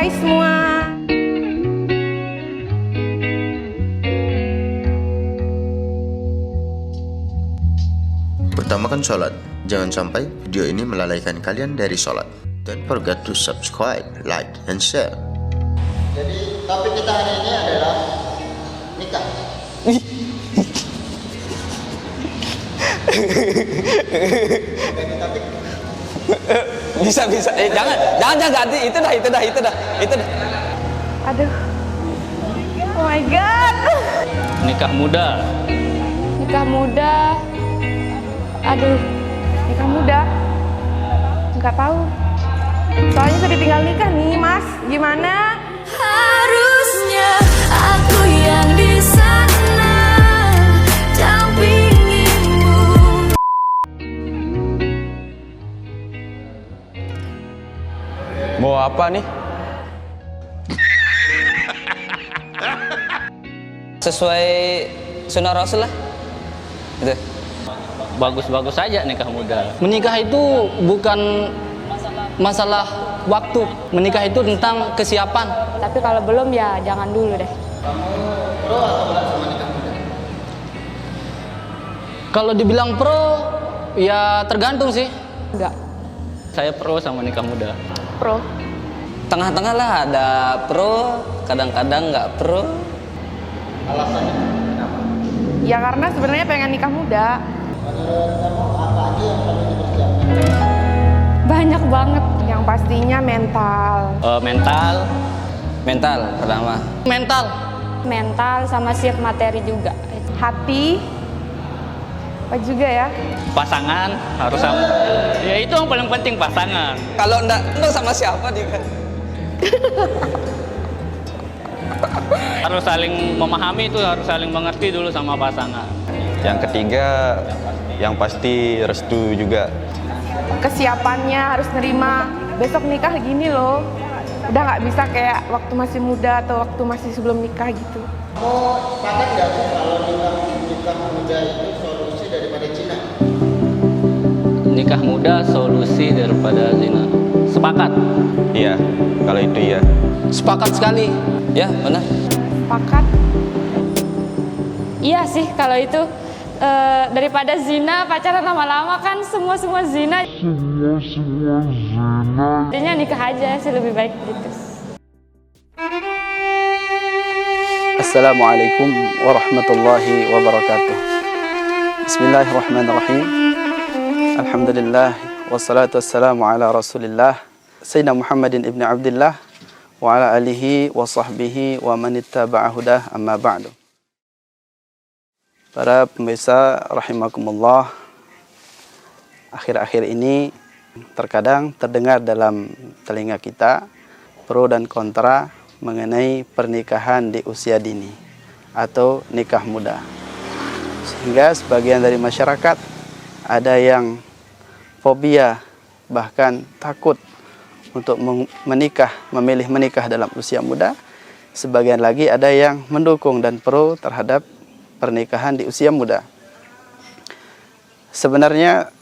Hai semua. Utamakan sholat. Jangan sampai video ini melalaikan kalian dari sholat. Don't forget to subscribe, like, and share. Jadi topik kita hari ini adalah nikah. Bisa. Jangan ganti. Itu dah. Aduh. Oh my god. Nikah muda. Aduh. Nikah muda. Nggak tahu. Soalnya sudah tinggal nikah nih, Mas. Gimana? Harusnya aku yang di sana dampingimu. Mau apa nih? Sesuai sunnah Rasul lah. Gitu. Bagus-bagus saja nikah muda. Menikah itu bukan masalah waktu. Menikah itu tentang kesiapan. Tapi kalau belum ya jangan dulu deh. Kalau dibilang pro, ya tergantung sih. Enggak. Saya pro sama nikah muda. Pro. Tengah-tengah lah, ada pro, kadang-kadang nggak pro. Alasannya kenapa? Ya karena sebenarnya pengen nikah muda. Menurut kamu apa aja yang perlu dipersiapkan? Banyak banget. Yang pastinya mental. Mental pertama. Mental sama siap materi juga. Hati. Apa juga ya? Pasangan harus sama. Ya itu yang paling penting, pasangan. Kalau enggak sama siapa dia? Harus saling memahami, itu harus saling mengerti dulu sama pasangan. Yang ketiga, yang pasti restu juga. Kesiapannya harus nerima. Besok nikah gini loh. Udah nggak bisa kayak waktu masih muda atau waktu masih sebelum nikah gitu. Kamu sepakat nggak sih kalau nikah muda itu solusi daripada Cina? Nikah muda solusi daripada zina. Sepakat. Iya, kalau itu iya. Sepakat sekali. Ya, benar. Sepakat. Iya sih kalau itu daripada zina pacaran lama-lama kan semua zina. Jadinya nikah aja sih lebih baik gitu. Assalamualaikum warahmatullahi wabarakatuh. Bismillahirrahmanirrahim. Alhamdulillah wassalatu wassalamu ala Rasulillah Sayyidina Muhammadin ibni Abdillah wa ala alihi wa sahbihi wa man ittaba'a hudah, amma ba'du. Para pemirsa rahimakumullah, akhir-akhir ini terkadang terdengar dalam telinga kita pro dan kontra mengenai pernikahan di usia dini atau nikah muda. Sehingga sebagian dari masyarakat ada yang fobia, bahkan takut untuk memilih menikah dalam usia muda. Sebagian lagi ada yang mendukung dan pro terhadap pernikahan di usia muda. Sebenarnya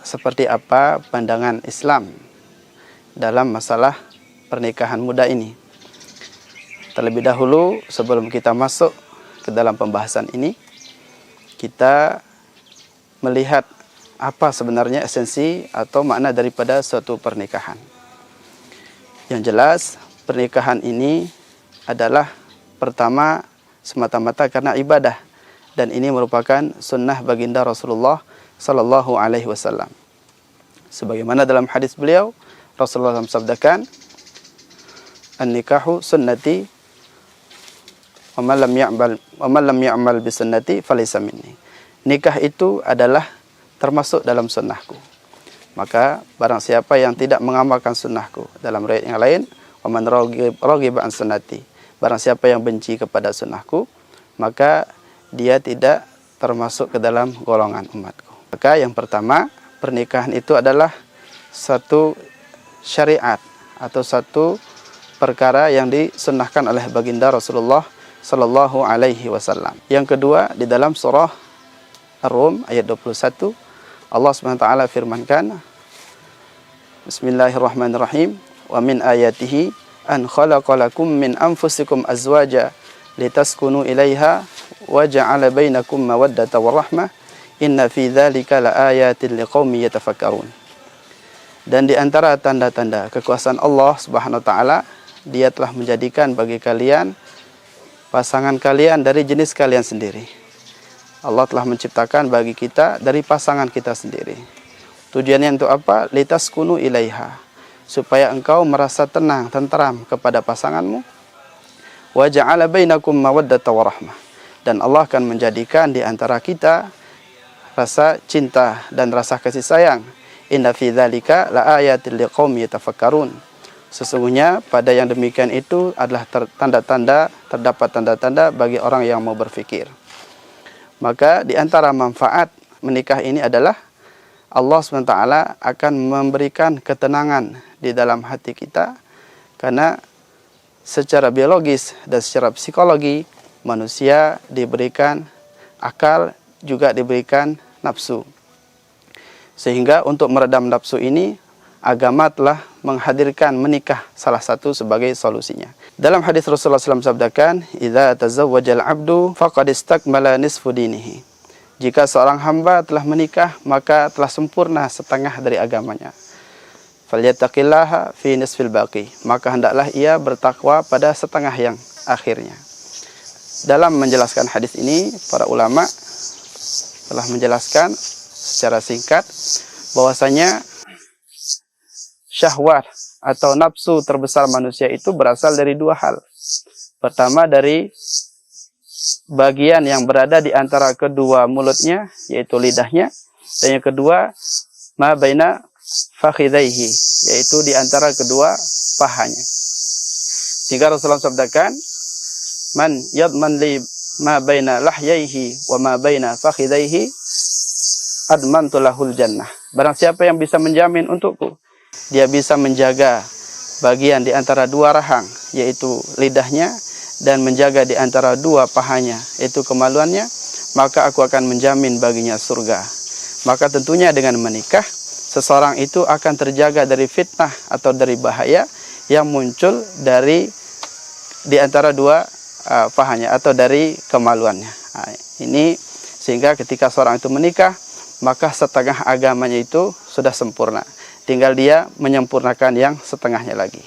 seperti apa pandangan Islam dalam masalah pernikahan muda ini? Terlebih dahulu sebelum kita masuk ke dalam pembahasan ini, kita melihat apa sebenarnya esensi atau makna daripada suatu pernikahan. Yang jelas, pernikahan ini adalah pertama semata-mata karena ibadah, dan ini merupakan sunnah baginda Rasulullah Sallallahu Alaihi Wasallam. Sebagaimana dalam hadis beliau, Rasulullah SAW sabdakan, "An-nikahu sunnati, wa man lam ya'mal bi sunnati falaysa minni." Nikah itu adalah termasuk dalam sunnahku. Maka barang siapa yang tidak mengamalkan sunnahku, dalam riwayat yang lain, "Wa man raghiba an sunnati." Barang siapa yang benci kepada sunnahku, maka dia tidak termasuk ke dalam golongan umatku. Maka yang pertama, pernikahan itu adalah satu syariat atau satu perkara yang disunnahkan oleh baginda Rasulullah Sallallahu Alaihi Wasallam. Yang kedua, di dalam surah Ar-Rum ayat 21, Allah SWT firmankan, Bismillahirrahmanirrahim, wa min ayatihi an khalaqalakum min anfusikum azwaja litaskunu ilaiha wa ja'ala bainakum mawaddatan warahmah inna fi dzalika laayatin liqaumin yatafakkarun. Dan di antara tanda-tanda kekuasaan Allah Subhanahu wa taala, Dia telah menjadikan bagi kalian pasangan kalian dari jenis kalian sendiri. Allah telah menciptakan bagi kita dari pasangan kita sendiri. Tujuannya untuk apa? Litaskunu ilaiha, supaya engkau merasa tenang, tentram kepada pasanganmu. Wa ja'ala bainakum mawaddatan warahmah, dan Allah akan menjadikan di antara kita rasa cinta dan rasa kasih sayang. Inna fi dzalika laayatil liqaumin yatafakkarun. Sesungguhnya pada yang demikian itu adalah terdapat tanda-tanda bagi orang yang mau berfikir. Maka di antara manfaat menikah ini adalah Allah SWT akan memberikan ketenangan di dalam hati kita, karena secara biologis dan secara psikologi manusia diberikan akal, juga diberikan nafsu. Sehingga untuk meredam nafsu ini, agama telah menghadirkan menikah salah satu sebagai solusinya. Dalam hadis Rasulullah SAW sabdakan, "Idza tazawwajal 'abdu faqad istakmala nisfu dinihi." Jika seorang hamba telah menikah, maka telah sempurna setengah dari agamanya. Falyattaqillaha fi nisfil baqi. Maka hendaklah ia bertakwa pada setengah yang akhirnya. Dalam menjelaskan hadis ini, para ulama telah menjelaskan secara singkat bahwasanya syahwat atau nafsu terbesar manusia itu berasal dari dua hal. Pertama, dari bagian yang berada di antara kedua mulutnya, yaitu lidahnya, dan yang kedua ma baina fakhidaihi, yaitu di antara kedua pahanya. Sehingga Rasulullah sabdakan, man yadman li ma baina lahyaihi wa ma baina fakhidaihi admantu lahul jannah. Barang siapa yang bisa menjamin untukku, dia bisa menjaga bagian di antara dua rahang, yaitu lidahnya, dan menjaga di antara dua pahanya, yaitu kemaluannya, maka aku akan menjamin baginya surga. Maka tentunya dengan menikah, seseorang itu akan terjaga dari fitnah atau dari bahaya yang muncul dari di antara dua pahanya atau dari kemaluannya. Nah, ini sehingga ketika seorang itu menikah, maka setengah agamanya itu sudah sempurna. Tinggal dia menyempurnakan yang setengahnya lagi.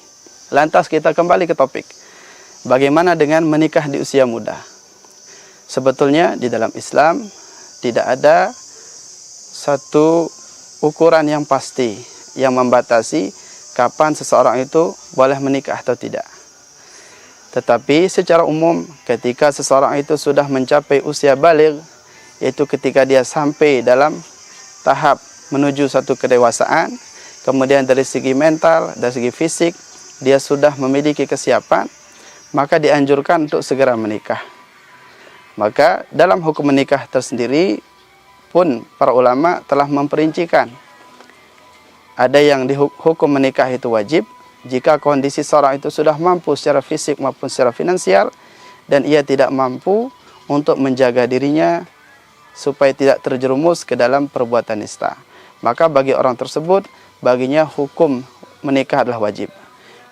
Lantas kita kembali ke topik. Bagaimana dengan menikah di usia muda? Sebetulnya di dalam Islam tidak ada satu ukuran yang pasti yang membatasi kapan seseorang itu boleh menikah atau tidak. Tetapi secara umum ketika seseorang itu sudah mencapai usia baligh, yaitu ketika dia sampai dalam tahap menuju satu kedewasaan, kemudian dari segi mental, dari segi fisik, dia sudah memiliki kesiapan, maka dianjurkan untuk segera menikah. Maka dalam hukum menikah tersendiri pun para ulama telah memperincikan. Ada yang di hukum menikah itu wajib jika kondisi seorang itu sudah mampu secara fisik maupun secara finansial, dan ia tidak mampu untuk menjaga dirinya supaya tidak terjerumus ke dalam perbuatan nista. Maka bagi orang tersebut, baginya hukum menikah adalah wajib.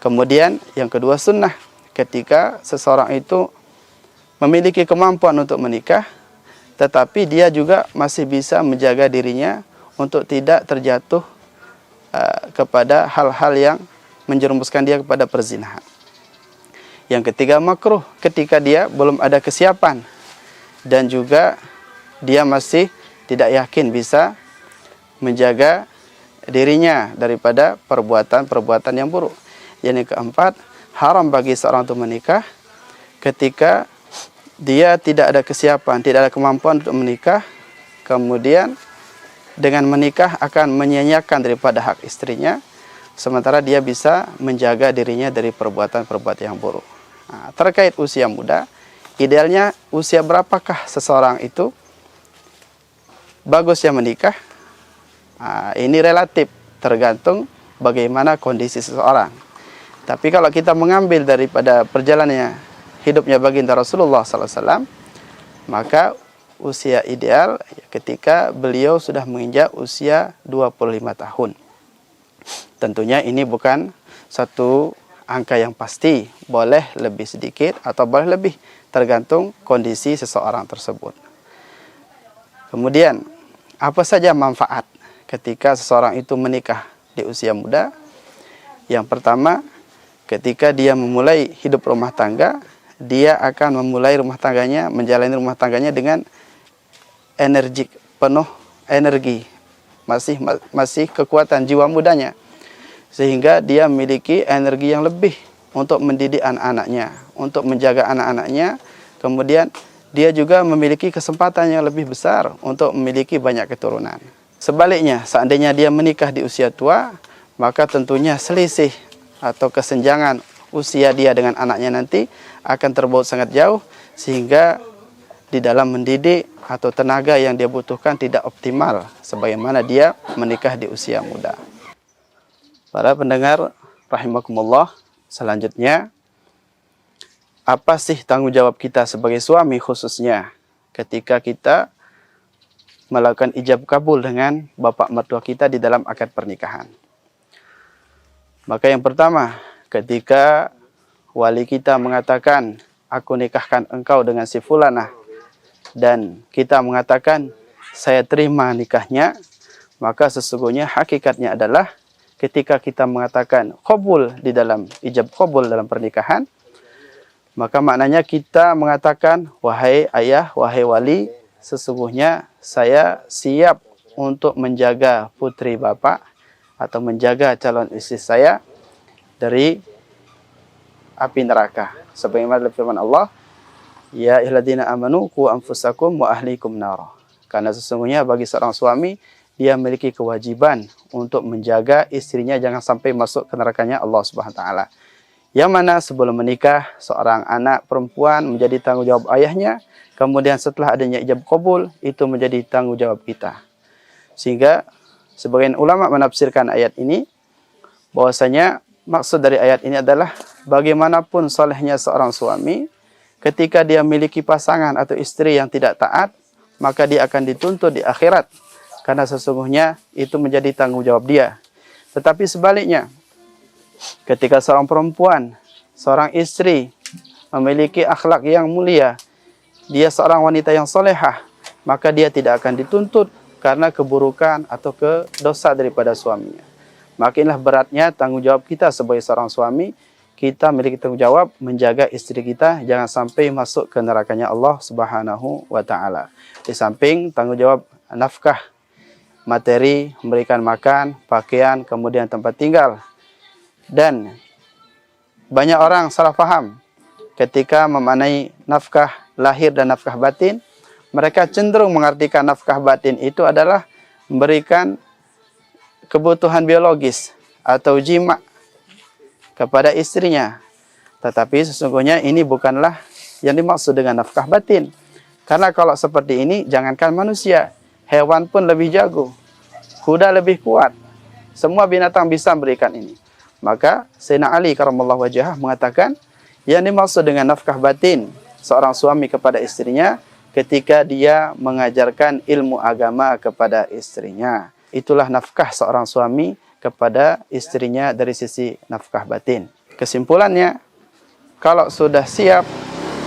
Kemudian yang kedua sunnah, ketika seseorang itu memiliki kemampuan untuk menikah, tetapi dia juga masih bisa menjaga dirinya untuk tidak terjatuh kepada hal-hal yang menjerumuskan dia kepada perzinahan. Yang ketiga makruh, ketika dia belum ada kesiapan dan juga dia masih tidak yakin bisa menjaga dirinya daripada perbuatan-perbuatan yang buruk. Yang keempat, haram bagi seorang untuk menikah ketika dia tidak ada kesiapan, tidak ada kemampuan untuk menikah, kemudian dengan menikah akan menyia-nyiakan daripada hak istrinya, sementara dia bisa menjaga dirinya dari perbuatan-perbuatan yang buruk. Nah, terkait usia muda, idealnya usia berapakah seseorang itu bagusnya menikah? Nah, ini relatif, tergantung bagaimana kondisi seseorang. Tapi kalau kita mengambil daripada perjalanannya hidupnya baginda Rasulullah SAW, maka usia ideal ketika beliau sudah menginjak usia 25 tahun. Tentunya ini bukan satu angka yang pasti, boleh lebih sedikit atau boleh lebih, tergantung kondisi seseorang tersebut. Kemudian, apa saja manfaat ketika seseorang itu menikah di usia muda? Yang pertama, ketika dia memulai hidup rumah tangga, dia akan memulai rumah tangganya, menjalani rumah tangganya dengan energi, penuh energi, masih kekuatan jiwa mudanya, sehingga dia memiliki energi yang lebih untuk mendidik anak-anaknya, untuk menjaga anak-anaknya. Kemudian dia juga memiliki kesempatan yang lebih besar untuk memiliki banyak keturunan. Sebaliknya, seandainya dia menikah di usia tua, maka tentunya selisih atau kesenjangan usia dia dengan anaknya nanti akan terbaut sangat jauh, sehingga di dalam mendidik atau tenaga yang dia butuhkan tidak optimal sebagaimana dia menikah di usia muda. Para pendengar rahimakumullah, selanjutnya, apa sih tanggung jawab kita sebagai suami khususnya ketika kita melakukan ijab kabul dengan bapak mertua kita di dalam akad pernikahan? Maka yang pertama, ketika wali kita mengatakan, aku nikahkan engkau dengan si fulanah, dan kita mengatakan, saya terima nikahnya, maka sesungguhnya hakikatnya adalah ketika kita mengatakan qabul di dalam ijab qabul dalam pernikahan, maka maknanya kita mengatakan, wahai ayah, wahai wali, sesungguhnya saya siap untuk menjaga putri bapak atau menjaga calon istri saya dari api neraka. Sebagaimana dalam firman Allah, ya ayyuhalladzina amanu qu anfusakum wa ahlikum nar. Karena sesungguhnya bagi seorang suami, dia memiliki kewajiban untuk menjaga istrinya jangan sampai masuk ke nerakanya Allah Subhanahu wa taala. Yang mana sebelum menikah, seorang anak perempuan menjadi tanggung jawab ayahnya, kemudian setelah adanya ijab qabul, itu menjadi tanggung jawab kita. Sehingga sebagian ulama menafsirkan ayat ini bahwasanya maksud dari ayat ini adalah bagaimanapun solehnya seorang suami, ketika dia memiliki pasangan atau istri yang tidak taat, maka dia akan dituntut di akhirat, karena sesungguhnya itu menjadi tanggung jawab dia. Tetapi sebaliknya, ketika seorang perempuan, seorang istri memiliki akhlak yang mulia, dia seorang wanita yang solehah, maka dia tidak akan dituntut karena keburukan atau dosa daripada suaminya. Makinlah beratnya tanggung jawab kita sebagai seorang suami. Kita memiliki tanggung jawab menjaga istri kita jangan sampai masuk ke nerakanya Allah Subhanahu wa taala. Di samping tanggung jawab nafkah, materi, memberikan makan, pakaian, kemudian tempat tinggal. Dan banyak orang salah paham ketika memaknai nafkah lahir dan nafkah batin. Mereka cenderung mengartikan nafkah batin itu adalah memberikan kebutuhan biologis atau jima kepada istrinya. Tetapi sesungguhnya ini bukanlah yang dimaksud dengan nafkah batin. Karena kalau seperti ini, jangankan manusia, hewan pun lebih jago, kuda lebih kuat. Semua binatang bisa memberikan ini. Maka Sayyidina Ali karramallahu wajhah mengatakan, yang dimaksud dengan nafkah batin seorang suami kepada istrinya ketika dia mengajarkan ilmu agama kepada istrinya. Itulah nafkah seorang suami kepada istrinya dari sisi nafkah batin. Kesimpulannya, kalau sudah siap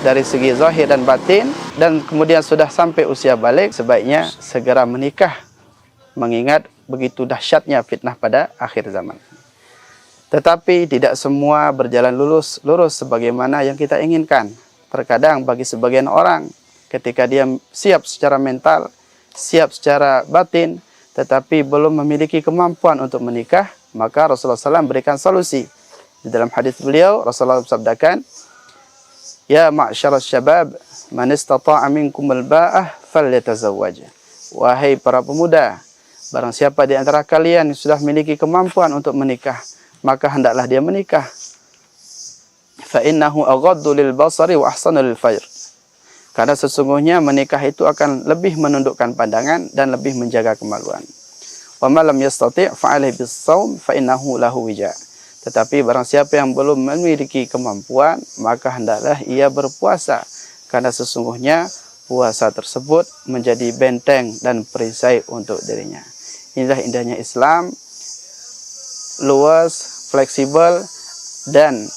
dari segi zahir dan batin, dan kemudian sudah sampai usia balik, sebaiknya segera menikah, mengingat begitu dahsyatnya fitnah pada akhir zaman. Tetapi tidak semua berjalan lurus sebagaimana yang kita inginkan. Terkadang bagi sebagian orang, ketika dia siap secara mental, siap secara batin, tetapi belum memiliki kemampuan untuk menikah, maka Rasulullah SAW berikan solusi. Di dalam hadis beliau, Rasulullah sabdakan, ya ma'syaras syabab, man istata'a minkumul ba'ah falyatazawwaj. Wahai para pemuda, barang siapa di antara kalian yang sudah memiliki kemampuan untuk menikah, maka hendaklah dia menikah. Fa innahu aghaddu lil basari wa ahsanu lil fajr. Karena sesungguhnya menikah itu akan lebih menundukkan pandangan dan lebih menjaga kemaluan. Wa man lam yastati' fa 'alaihi bis-shaum fa innahu lahu wija'. Tetapi barang siapa yang belum memiliki kemampuan, maka hendaklah ia berpuasa. Karena sesungguhnya puasa tersebut menjadi benteng dan perisai untuk dirinya. Inilah indahnya Islam, luas, fleksibel, dan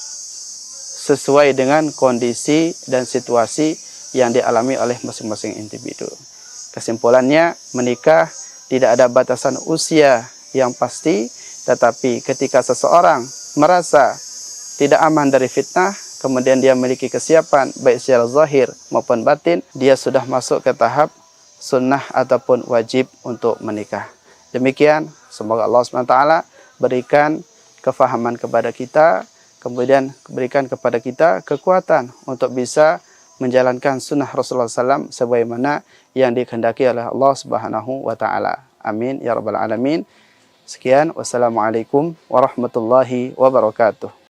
sesuai dengan kondisi dan situasi yang dialami oleh masing-masing individu. Kesimpulannya, menikah tidak ada batasan usia yang pasti, tetapi ketika seseorang merasa tidak aman dari fitnah, kemudian dia memiliki kesiapan baik secara zahir maupun batin, dia sudah masuk ke tahap sunnah ataupun wajib untuk menikah. Demikian, semoga Allah SWT berikan kefahaman kepada kita, kemudian berikan kepada kita kekuatan untuk bisa menjalankan sunnah Rasulullah SAW sebagaimana yang dikehendaki oleh Allah Subhanahu wa taala. Amin ya rabbal alamin. Sekian, wassalamualaikum warahmatullahi wabarakatuh.